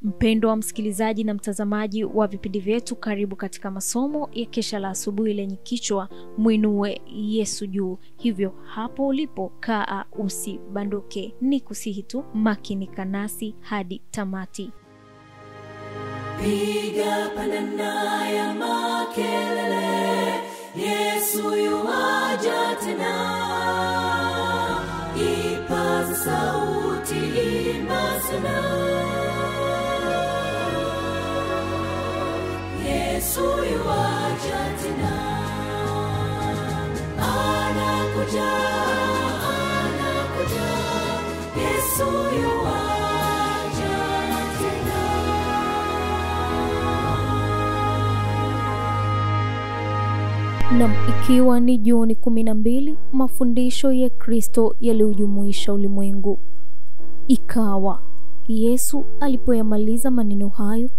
Mpendwa wa msikilizaji na mtazamaji wa vipindi vyetu, karibu katika masomo ya kesha la asubuhi lenye kichwa Muinue Yesu juu. Hivyo hapo ulipo kaa usibanduke, ni kusihi tu makinika nasi hadi tamati. Piga panana ya makelele, Yesu yuaja tena. Ipaza sauti, imba sana. Yesu yuaja tena. Anakuja, anakuja. Yesu yuaja tena. Na ikiwa ni Juni 12, mafundisho ya Kristo yaliujumuisha ulimwengu. Ikawa Yesu alipoyamaliza maneno hayo,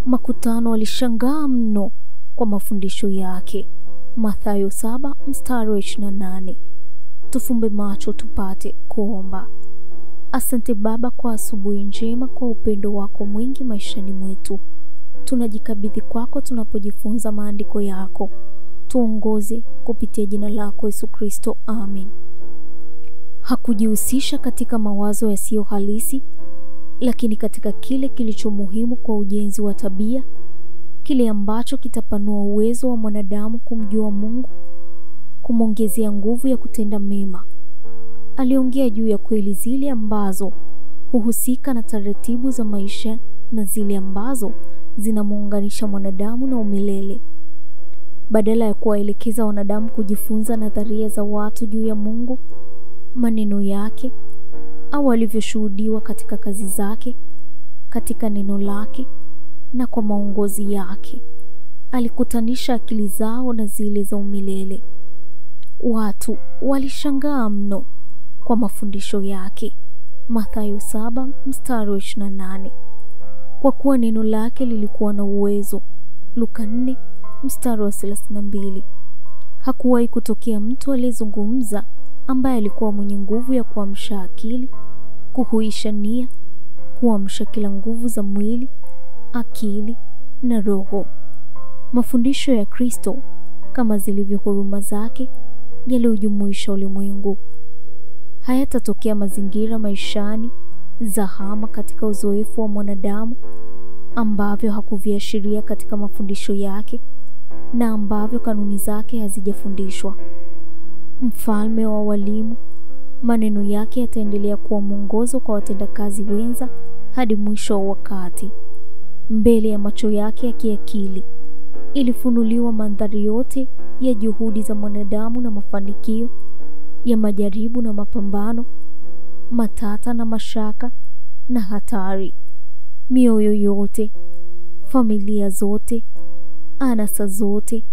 makutano walishangaa mno kwa mafundisho yake. Mathayo 7:28. Tufumbe macho tupate kuomba. Asante Baba kwa asubuhi njema, kwa upendo wako mwingi maishani mwetu. Tunajikabidhi kwako tunapojifunza maandiko yako. Tuongoze kupitia jina lako Yesu Kristo, amen. Hakujihusisha katika mawazo yasiyo halisi, lakini katika kile kilicho muhimu kwa ujenzi wa tabia, kile ambacho kitapanua uwezo wa mwanadamu kumjua Mungu, kumongezea nguvu ya kutenda mema. Aliongea juu ya kweli zile ambazo huhusika na taratibu za maisha na zile ambazo zinamuunganisha mwanadamu na umilele. Badala ya kuwaelekeza wanadamu kujifunza nadharia za watu juu ya Mungu, maneno yake au alivyoshuhudiwa katika kazi zake, katika neno lake na kwa maongozi yake, alikutanisha akili zao na zile za umilele. Watu walishangaa mno kwa mafundisho yake. Mathayo 7:28. Kwa kuwa neno lake lilikuwa na uwezo. Luka 4:32. Hakuwahi kutokea mtu aliyezungumza ambaye alikuwa mwenye nguvu ya kuamsha akili, kuhuisha nia, kuamsha kila nguvu za mwili, akili na roho. Mafundisho ya Kristo, kama zilivyo huruma zake, yaliujumuisha ulimwengu. Hayatatokea mazingira maishani, zahama katika uzoefu wa mwanadamu ambavyo hakuviashiria katika mafundisho yake na ambavyo kanuni zake hazijafundishwa. Mfalme wa walimu, maneno yake yataendelea kuwa mwongozo kwa watendakazi wenza hadi mwisho wa wakati. Mbele ya macho yake ya kiakili ilifunuliwa mandhari yote ya juhudi za mwanadamu na mafanikio, ya majaribu na mapambano, matata na mashaka na hatari. Mioyo yote, familia zote, anasa zote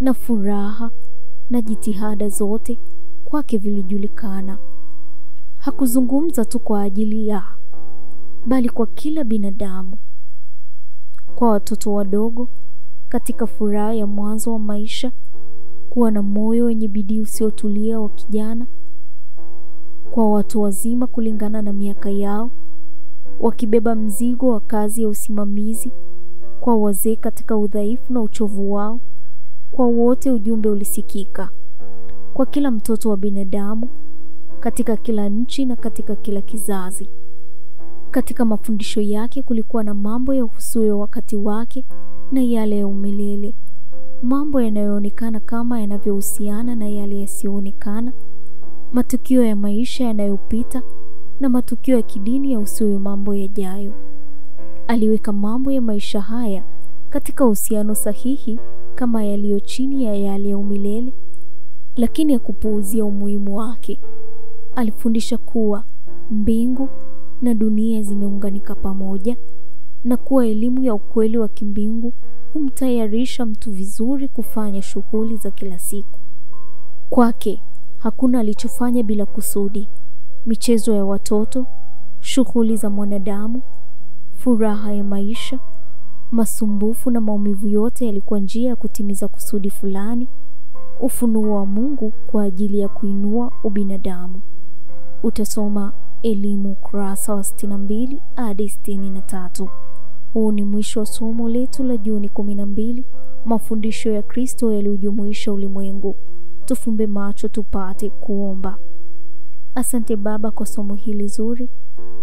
na furaha na jitihada zote kwake vilijulikana. Hakuzungumza tu kwa ajili ya, bali kwa kila binadamu. Kwa watoto wadogo katika furaha ya mwanzo wa maisha, kuwa na moyo wenye bidii usiotulia wa kijana. Kwa watu wazima kulingana na miaka yao, wakibeba mzigo wa kazi ya usimamizi. Kwa wazee katika udhaifu na uchovu wao. Kwa wote ujumbe ulisikika. Kwa kila mtoto wa binadamu, katika kila nchi na katika kila kizazi. Katika mafundisho yake kulikuwa na mambo ya uhusuyo wakati wake na yale ya umilele. Mambo yanayoonekana kama yanavyohusiana na yale yasiyoonekana. Matukio ya maisha yanayopita na matukio ya kidini ya uhusuyo mambo yajayo. Aliweka mambo ya maisha haya katika uhusiano sahihi kama yaliyo chini ya yale ya umilele, lakini hakupuuzia umuhimu wake. Alifundisha kuwa mbingu na dunia zimeunganika pamoja na kuwa elimu ya ukweli wa kimbingu humtayarisha mtu vizuri kufanya shughuli za kila siku. Kwake hakuna alichofanya bila kusudi. Michezo ya watoto, shughuli za mwanadamu, furaha ya maisha, masumbufu na maumivu yote yalikuwa njia ya kutimiza kusudi fulani, ufunuo wa Mungu kwa ajili ya kuinua ubinadamu. Utasoma Elimu kurasa wa 62 hadi 63. Huu ni mwisho wa somo letu la Juni 12, mafundisho ya Kristo yaliyojumuisha ulimwengu. Tufumbe macho tupate kuomba. Asante Baba kwa somo hili zuri.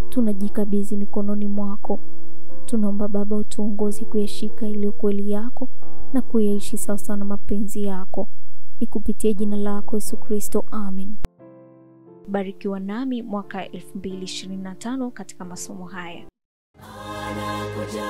Tunajikabidhi mikononi mwako. Tunaomba Baba utuongoze kuyashika ile kweli yako na kuyaishi sawa na mapenzi yako. Nikupitie jina lako Yesu Kristo. Amen. Barikiwa nami mwaka 2025 katika masomo haya. Anakuja.